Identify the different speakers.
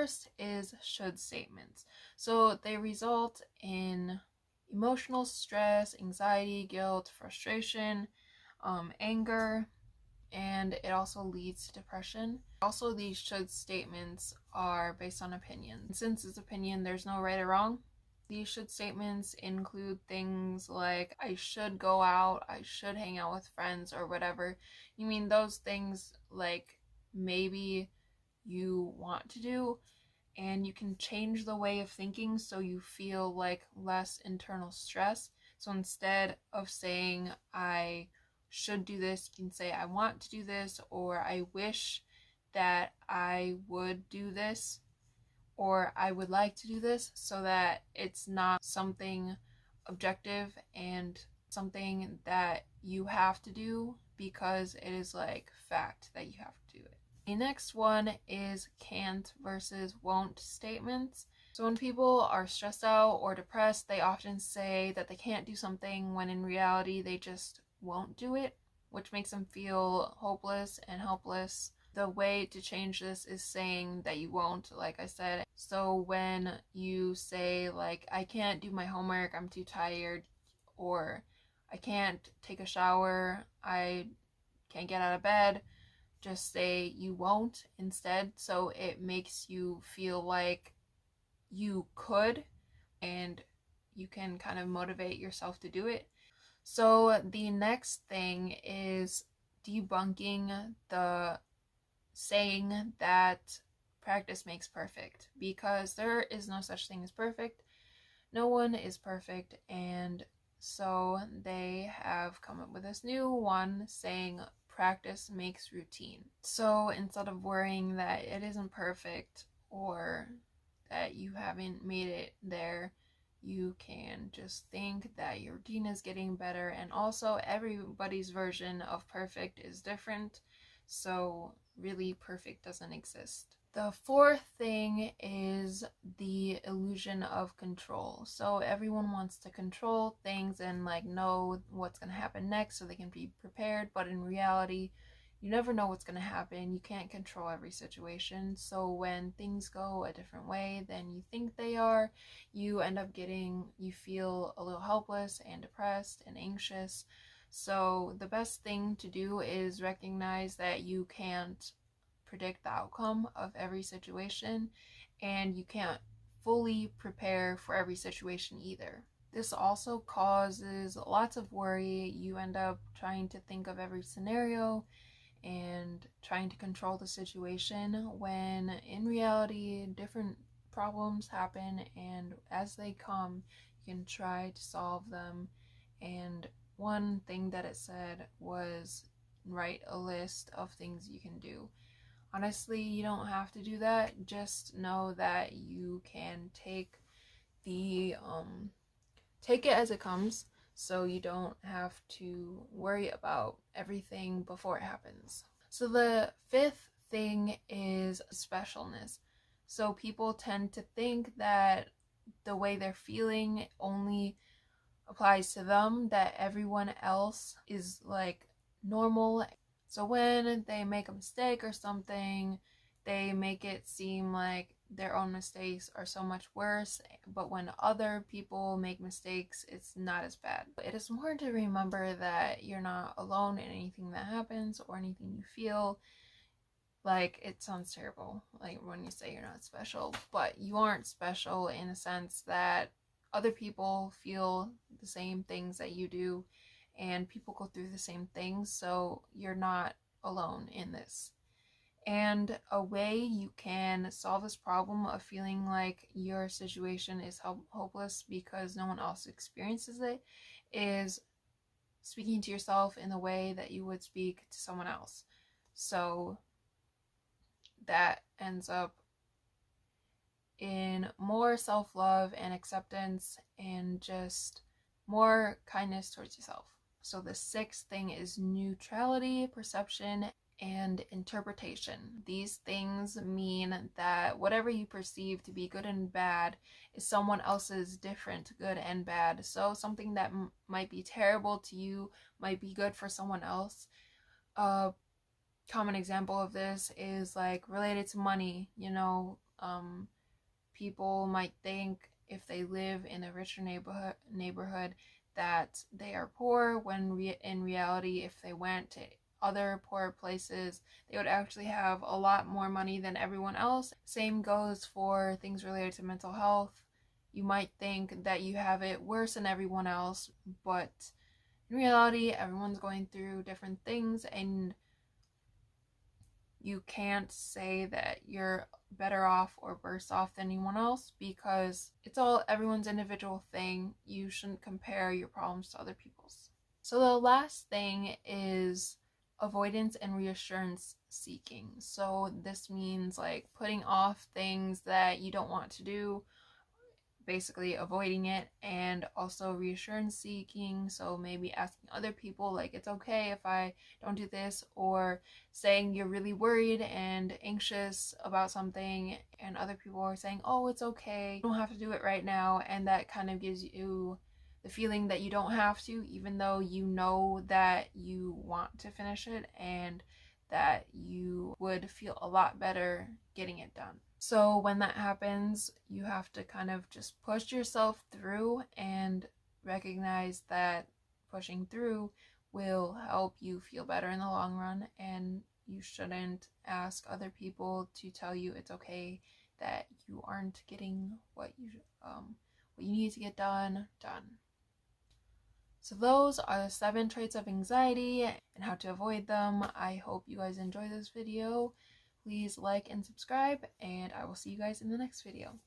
Speaker 1: first is should statements. So they result in emotional stress, anxiety, guilt, frustration, anger, and it also leads to depression. Also, these should statements are based on opinion. Since it's opinion, there's no right or wrong. These should statements include things like I should go out, I should hang out with friends, or whatever. You mean those things like maybe you want to do, and you can change the way of thinking so you feel like less internal stress. So instead of saying I should do this, you can say I want to do this, or I wish that I would do this, or I would like to do this, so that it's not something objective and something that you have to do because it is like fact that you have to do it. The next one is can't versus won't statements. So when people are stressed out or depressed, they often say that they can't do something when in reality they just won't do it, which makes them feel hopeless and helpless. The way to change this is saying that you won't, like I said. So when you say like, I can't do my homework, I'm too tired, or I can't take a shower, I can't get out of bed, just say you won't instead. So it makes you feel like you could, and you can kind of motivate yourself to do it. So the next thing is debunking the saying that practice makes perfect, because there is no such thing as perfect. No one is perfect, and so they have come up with this new one saying practice makes routine. So instead of worrying that it isn't perfect or that you haven't made it there, you can just think that your routine is getting better. And also everybody's version of perfect is different, so really perfect doesn't exist. The fourth thing is the illusion of control. So everyone wants to control things and like know what's going to happen next so they can be prepared, but in reality you never know what's going to happen. You can't control every situation. So when things go a different way than you think they are, you end up you feel a little helpless and depressed and anxious. So the best thing to do is recognize that you can't predict the outcome of every situation, and you can't fully prepare for every situation either. This also causes lots of worry. You end up trying to think of every scenario and trying to control the situation, when in reality different problems happen, and as they come you can try to solve them. And one thing that it said was write a list of things you can do. Honestly, you don't have to do that. Just know that you can take it as it comes, so you don't have to worry about everything before it happens. So the fifth thing is specialness. So people tend to think that the way they're feeling only applies to them, that everyone else is like normal. So when they make a mistake or something, they make it seem like their own mistakes are so much worse, but when other people make mistakes, it's not as bad. It is important to remember that you're not alone in anything that happens or anything you feel. Like, it sounds terrible, like when you say you're not special, but you aren't special in a sense that other people feel the same things that you do, and people go through the same things, so you're not alone in this. And a way you can solve this problem of feeling like your situation is hopeless because no one else experiences it is speaking to yourself in the way that you would speak to someone else. So that ends up in more self-love and acceptance and just more kindness towards yourself. So the sixth thing is neutrality, perception, and interpretation. These things mean that whatever you perceive to be good and bad is someone else's different good and bad. So something that might be terrible to you might be good for someone else. A common example of this is like related to money. You know, People might think if they live in a richer neighborhood that they are poor, when in reality, if they went to other poor places, they would actually have a lot more money than everyone else. Same goes for things related to mental health. You might think that you have it worse than everyone else, but in reality, everyone's going through different things, and you can't say that you're better off or worse off than anyone else, because it's all everyone's individual thing. You shouldn't compare your problems to other people's. So the last thing is avoidance and reassurance seeking. So this means like putting off things that you don't want to do, basically avoiding it, and also reassurance seeking. So maybe asking other people like, it's okay if I don't do this, or saying you're really worried and anxious about something and other people are saying, oh, it's okay, you don't have to do it right now, and that kind of gives you the feeling that you don't have to, even though you know that you want to finish it and that you would feel a lot better getting it done. So when that happens, you have to kind of just push yourself through and recognize that pushing through will help you feel better in the long run, and you shouldn't ask other people to tell you it's okay that you aren't getting what you need to get done. So those are the 7 traits of anxiety and how to avoid them. I hope you guys enjoy this video. Please like and subscribe, and I will see you guys in the next video.